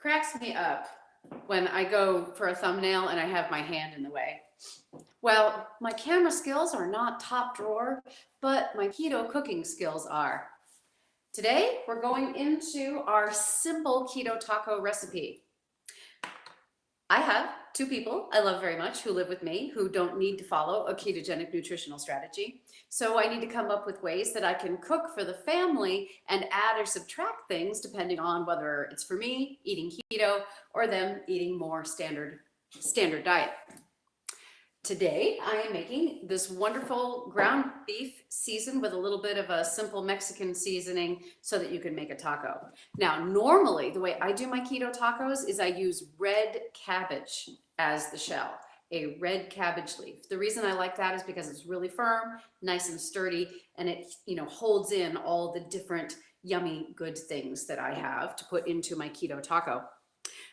cracks me up when I go for a thumbnail and I have my hand in the way. Well, my camera skills are not top drawer, but my keto cooking skills are. Today, we're going into our simple keto taco recipe. I have two people I love very much who live with me who don't need to follow a ketogenic nutritional strategy. So I need to come up with ways that I can cook for the family and add or subtract things depending on whether it's for me eating keto or them eating more standard diet. Today, I am making this wonderful ground beef seasoned with a little bit of a simple Mexican seasoning so that you can make a taco. Now, normally, the way I do my keto tacos is I use red cabbage as the shell, a red cabbage leaf. The reason I like that is because it's really firm, nice and sturdy, and it holds in all the different yummy good things that I have to put into my keto taco.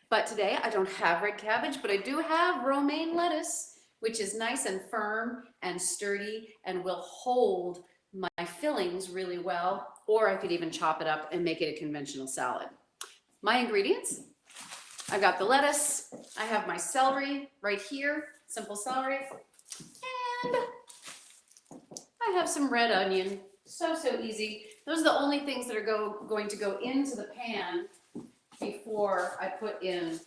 But today, I don't have red cabbage, but I do have romaine lettuce, which is nice and firm and sturdy and will hold my fillings really well, or I could even chop it up and make it a conventional salad. My ingredients, I've got the lettuce, I have my celery right here, simple celery, and I have some red onion, so easy. Those are the only things that are going to go into the pan before I put in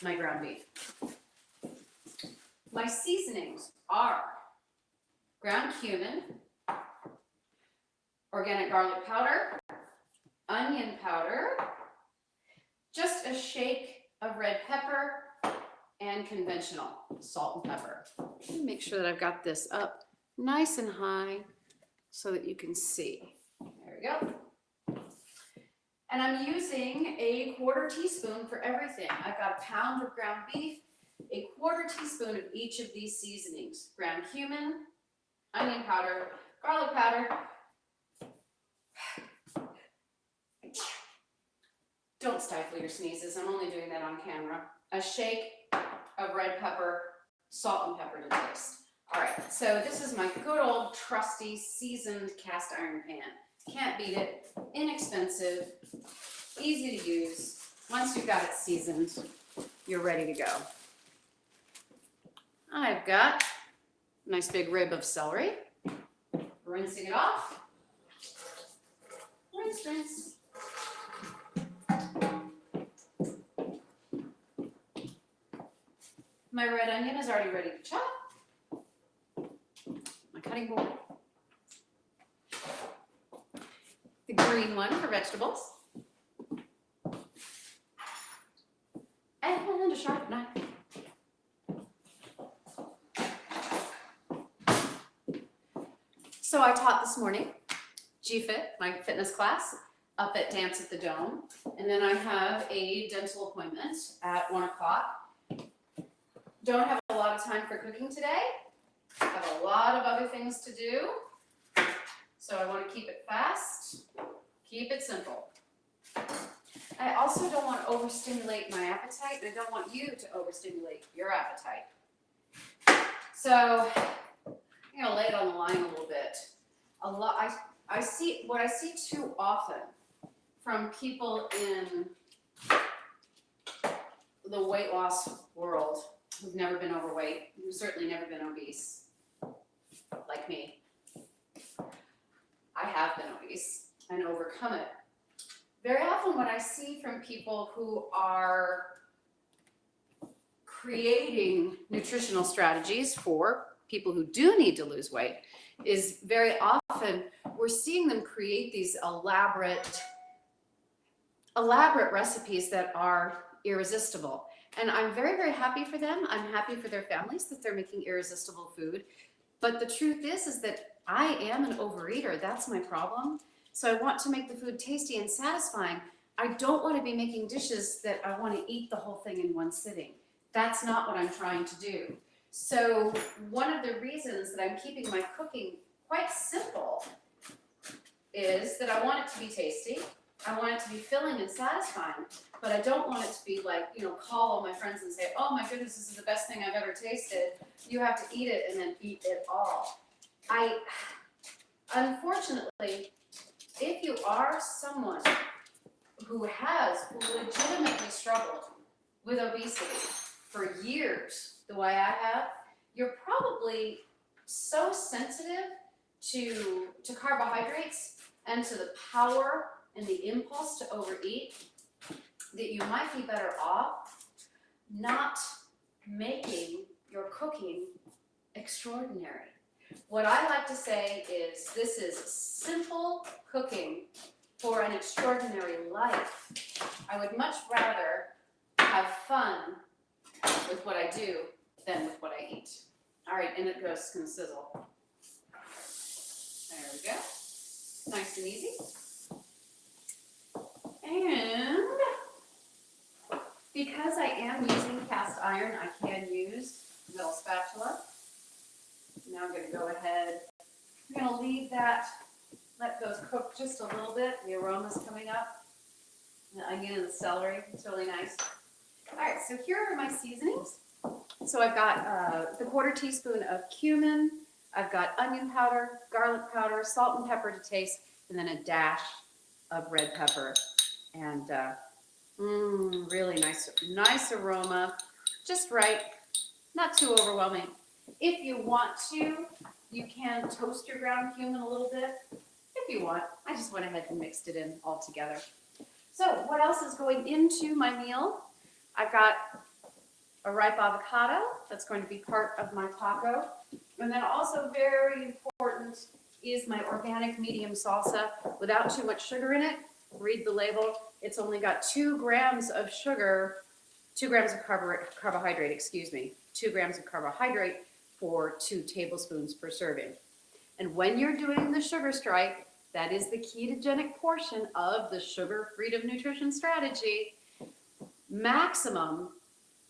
my ground beef. My seasonings are ground cumin, organic garlic powder, onion powder, just a shake of red pepper, and conventional salt and pepper. Let me make sure that I've got this up nice and high so that you can see. There we go. And I'm using a 1/4 teaspoon for everything. I've got a pound of ground beef, a 1/4 teaspoon of each of these seasonings: ground cumin, onion powder, garlic powder. Don't stifle your sneezes. I'm only doing that on camera. A shake of red pepper, salt and pepper to taste. All right, so this is my good old trusty seasoned cast iron pan. Can't beat it. Inexpensive, easy to use. Once you've got it seasoned, you're ready to go. I've got a nice big rib of celery. Rinsing it off. Rinse, rinse. My red onion is already ready to chop. My cutting board. The green one for vegetables. And a sharp knife. So I taught this morning, G-Fit, my fitness class, up at Dance at the Dome. And then I have a dental appointment at 1 o'clock. Don't have a lot of time for cooking today. I have a lot of other things to do. So I want to keep it fast, keep it simple. I also don't want to overstimulate my appetite, and I don't want you to overstimulate your appetite. So I'm gonna lay it on the line a little bit. I see what I see too often from people in the weight loss world who've never been overweight, who've certainly never been obese, like me. I have been obese and overcome it. Very often what I see from people who are creating nutritional strategies for people who do need to lose weight is very often we're seeing them create these elaborate recipes that are irresistible. And I'm very, very happy for them. I'm happy for their families that they're making irresistible food. But the truth is that I am an overeater. That's my problem. So I want to make the food tasty and satisfying. I don't want to be making dishes that I want to eat the whole thing in one sitting. That's not what I'm trying to do. So one of the reasons that I'm keeping my cooking quite simple is that I want it to be tasty. I want it to be filling and satisfying, but I don't want it to be like, call all my friends and say, oh my goodness, this is the best thing I've ever tasted. You have to eat it and then eat it all. Unfortunately, if you are someone who has legitimately struggled with obesity for years, the way I have, you're probably so sensitive to carbohydrates and to the power and the impulse to overeat that you might be better off not making your cooking extraordinary. What I like to say is this is simple cooking for an extraordinary life. I would much rather have fun with what I do than with what I eat. All right, and it goes and sizzle. There we go. Nice and easy. And because I am using cast iron, I can use a metal spatula. Now I'm going to go ahead. I'm going to leave that, let those cook just a little bit. The aroma's coming up. The onion and the celery, it's really nice. All right, so here are my seasonings. So I've got the 1/4 teaspoon of cumin. I've got onion powder, garlic powder, salt and pepper to taste, and then a dash of red pepper. And really nice aroma, just right, not too overwhelming. If you want to, you can toast your ground cumin a little bit. If you want, I just went ahead and mixed it in all together. So what else is going into my meal? I've got a ripe avocado that's going to be part of my taco. And then also very important is my organic medium salsa without too much sugar in it. Read the label. It's only got 2 grams of sugar, 2 grams of carbohydrate, excuse me, 2 grams of carbohydrate for 2 tablespoons per serving. And when you're doing the sugar strike, that is the ketogenic portion of the sugar freedom nutrition strategy. Maximum,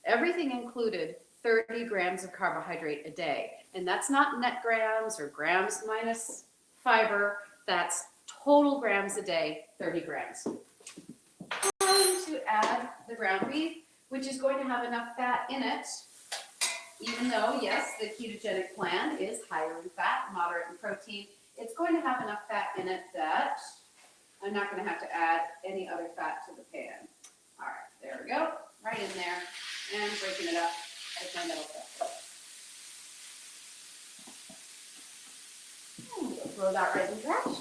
everything included, 30 grams of carbohydrate a day. And that's not net grams or grams minus fiber. That's total grams a day, 30 grams. I'm going to add the ground beef, which is going to have enough fat in it, even though, yes, the ketogenic plan is higher in fat, moderate in protein. It's going to have enough fat in it that I'm not going to have to add any other fat to the pan. All right, there we go, right in there, and breaking it up with my metal spatula. We'll throw that right in the trash.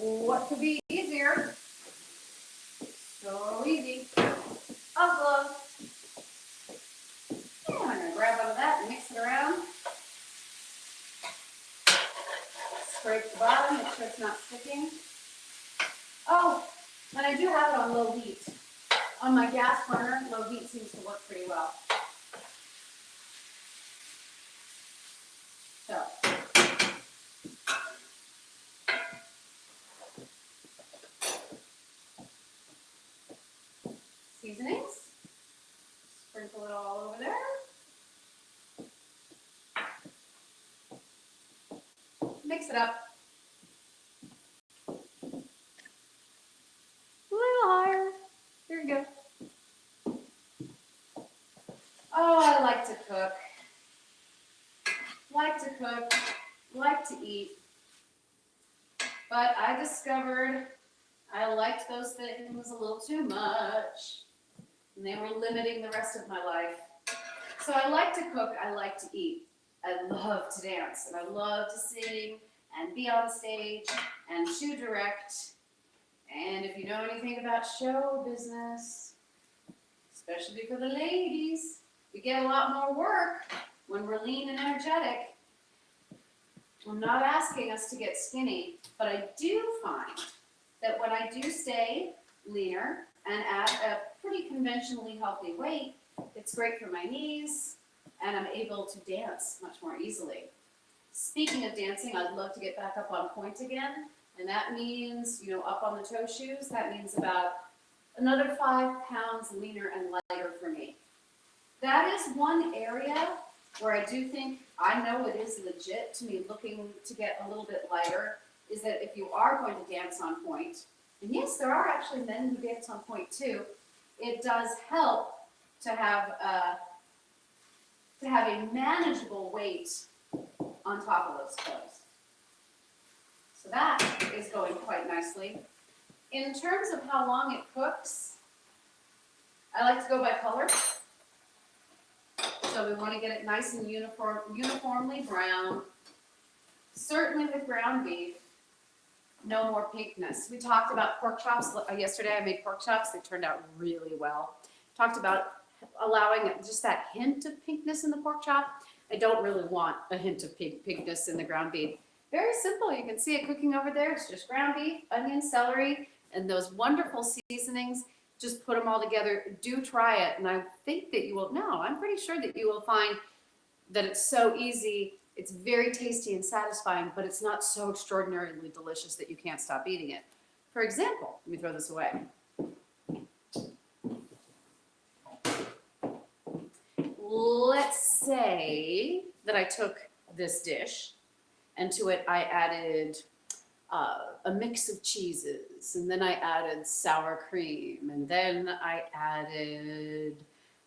What could be easier? So easy. A glove. Yeah, I'm going to grab out of that and mix it around. Scrape the bottom, make sure it's not sticking. Oh, and I do have it on low heat. On my gas burner, low heat seems to work pretty well. So. Seasonings. Sprinkle it all over there. Mix it up. A little higher. There you go. Oh, I like to cook. Like to eat. But I discovered I liked those things a little too much. And they were limiting the rest of my life. So I like to cook, I like to eat. I love to dance, and I love to sing and be on stage and to direct. And if you know anything about show business, especially for the ladies, we get a lot more work when we're lean and energetic. I'm not asking us to get skinny, but I do find that when I do stay leaner and at a pretty conventionally healthy weight, it's great for my knees, and I'm able to dance much more easily. Speaking of dancing, I'd love to get back up on point again, and that means, up on the toe shoes, that means about another 5 pounds leaner and lighter for me. That is one area where I do think, I know it is legit to me looking to get a little bit lighter, is that if you are going to dance on point, and yes, there are actually men who dance on point too, it does help to have a manageable weight on top of those toes. nicely. In terms of how long it cooks, I like to go by color. So we want to get it nice and uniformly brown. Certainly with ground beef, no more pinkness. We talked about pork chops. Yesterday I made pork chops. They turned out really well. Talked about allowing just that hint of pinkness in the pork chop. I don't really want a hint of pinkness in the ground beef. Very simple. You can see it cooking over there. It's just ground beef, onion, celery, and those wonderful seasonings. Just put them all together. Do try it. And I think that you will, no, I'm pretty sure that you will find that it's so easy. It's very tasty and satisfying, but it's not so extraordinarily delicious that you can't stop eating it. For example, let me throw this away. Let's say that I took this dish and to it I added a mix of cheeses, and then I added sour cream, and then I added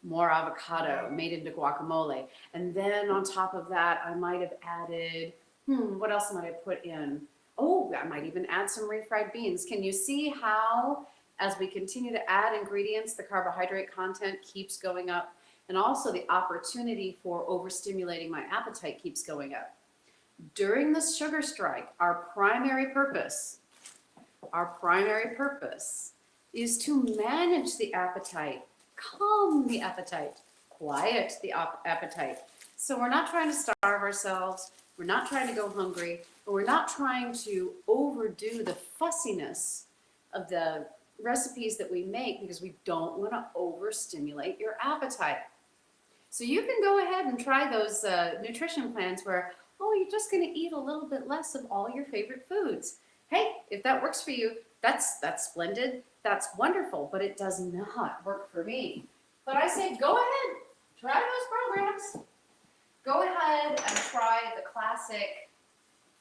more avocado made into guacamole. And then on top of that, I might have added, what else might I put in? Oh, I might even add some refried beans. Can you see how, as we continue to add ingredients, the carbohydrate content keeps going up, and also the opportunity for overstimulating my appetite keeps going up? During the sugar strike, our primary purpose is to manage the appetite, calm the appetite, quiet the appetite. So we're not trying to starve ourselves, we're not trying to go hungry, but we're not trying to overdo the fussiness of the recipes that we make because we don't want to overstimulate your appetite. So you can go ahead and try those nutrition plans where, oh, you're just going to eat a little bit less of all your favorite foods. Hey, if that works for you, that's splendid. That's wonderful, but it does not work for me. But I say, go ahead, try those programs. Go ahead and try the classic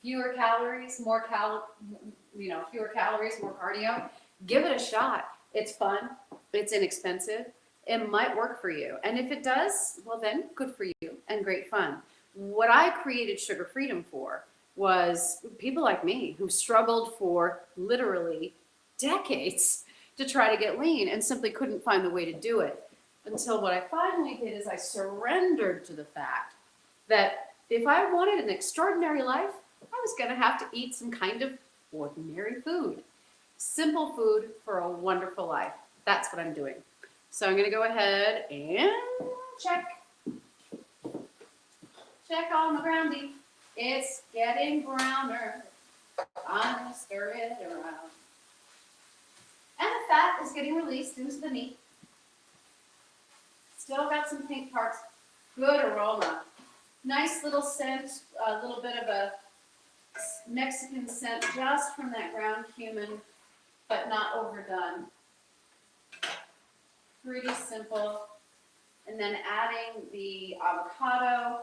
fewer calories, more cardio. Give it a shot. It's fun. It's inexpensive. It might work for you. And if it does, well then, good for you and great fun. What I created Sugar Freedom for was people like me who struggled for literally decades to try to get lean and simply couldn't find the way to do it. Until what I finally did is I surrendered to the fact that if I wanted an extraordinary life, I was going to have to eat some kind of ordinary food. Simple food for a wonderful life. That's what I'm doing. So I'm going to go ahead and check on the ground beef. It's getting browner. I'm going to stir it around. And the fat is getting released into the meat. Still got some pink parts. Good aroma. Nice little scent, a little bit of a Mexican scent just from that ground cumin, but not overdone. Pretty simple. And then adding the avocado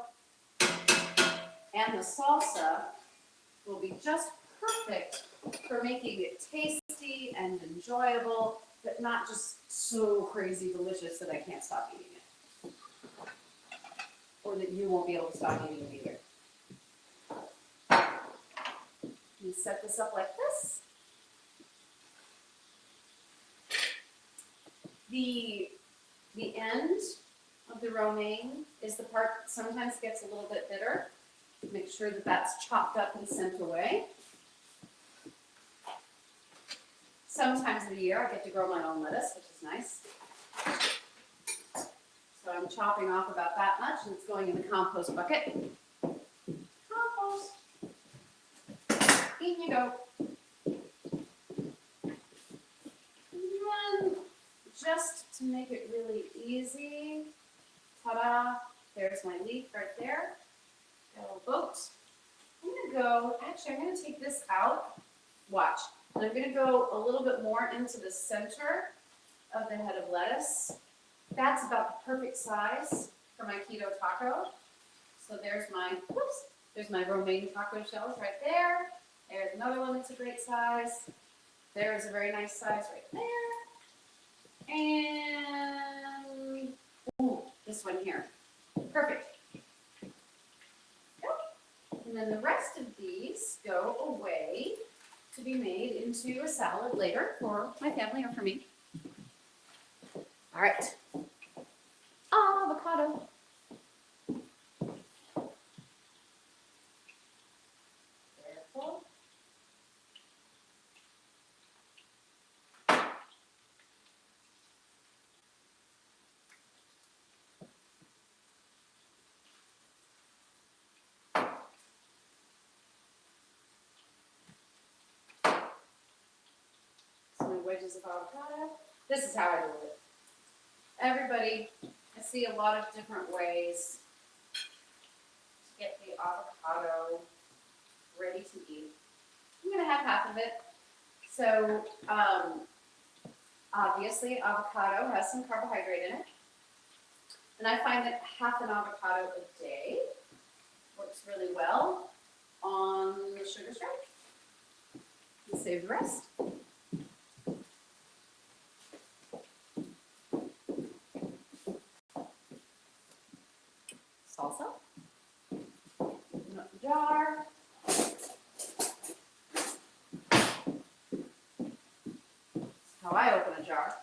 and the salsa will be just perfect for making it tasty and enjoyable, but not just so crazy delicious that I can't stop eating it. Or that you won't be able to stop eating it either. You set this up like this. The end of the romaine is the part that sometimes gets a little bit bitter. Make sure that that's chopped up and sent away. Sometimes of the year I get to grow my own lettuce, which is nice. So I'm chopping off about that much and it's going in the compost bucket. Compost. In you go. And just to make it really easy, ta-da, there's my leaf right there. Little boat. I'm going to go, actually I'm going to take this out. Watch. And I'm going to go a little bit more into the center of the head of lettuce. That's about the perfect size for my keto taco. So there's my romaine taco shells right there. There's another one that's a great size. There's a very nice size right there. And ooh, this one here. Perfect. And then the rest of these go away to be made into a salad later for my family or for me. All right, avocado. Careful. So my wedges of avocado. This is how I do it. Everybody, I see a lot of different ways to get the avocado ready to eat. I'm gonna have half of it. So obviously avocado has some carbohydrate in it. And I find that half an avocado a day works really well on the sugar stripe. And save the rest. Salsa. Open up the jar. How I open a jar.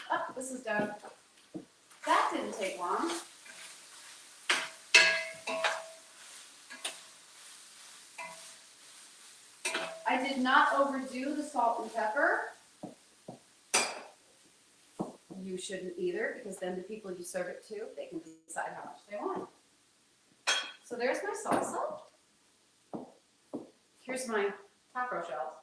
Oh, this is done. That didn't take long. I did not overdo the salt and pepper. You shouldn't either, because then the people you serve it to, they can decide how much they want. So there's my salsa. Here's my taco shells.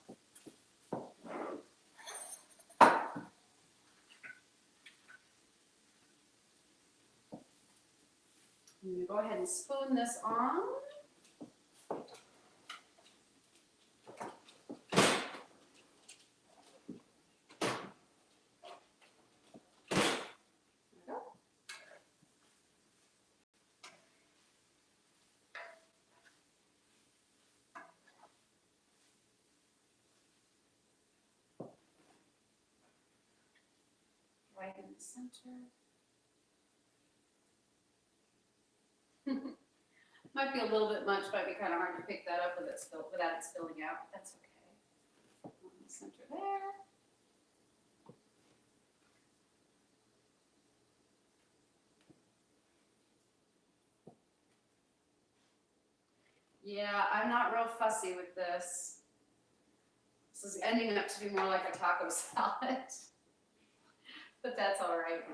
I'm going to go ahead and spoon this on. Right in the center. Might be a little bit much, might be kind of hard to pick that up without it spilling out, but that's okay. In the center there. Yeah, I'm not real fussy with this. This is ending up to be more like a taco salad. But that's all right.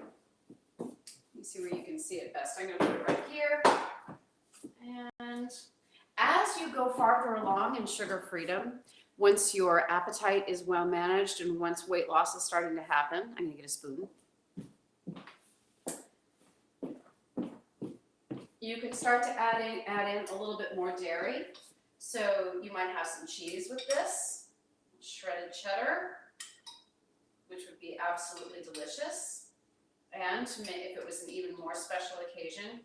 Let me see where you can see it best. I'm going to put it right here. And as you go farther along in sugar freedom, once your appetite is well managed and once weight loss is starting to happen, I'm going to get a spoon. You can start to add in a little bit more dairy. So you might have some cheese with this, shredded cheddar, which would be absolutely delicious. And to make, if it was an even more special occasion,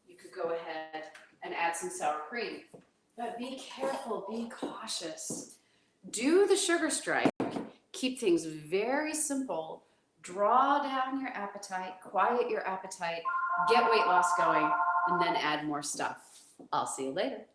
you could go ahead and add some sour cream. But be careful, be cautious. Do the sugar strike. Keep things very simple. Draw down your appetite, quiet your appetite, get weight loss going, and then add more stuff. I'll see you later.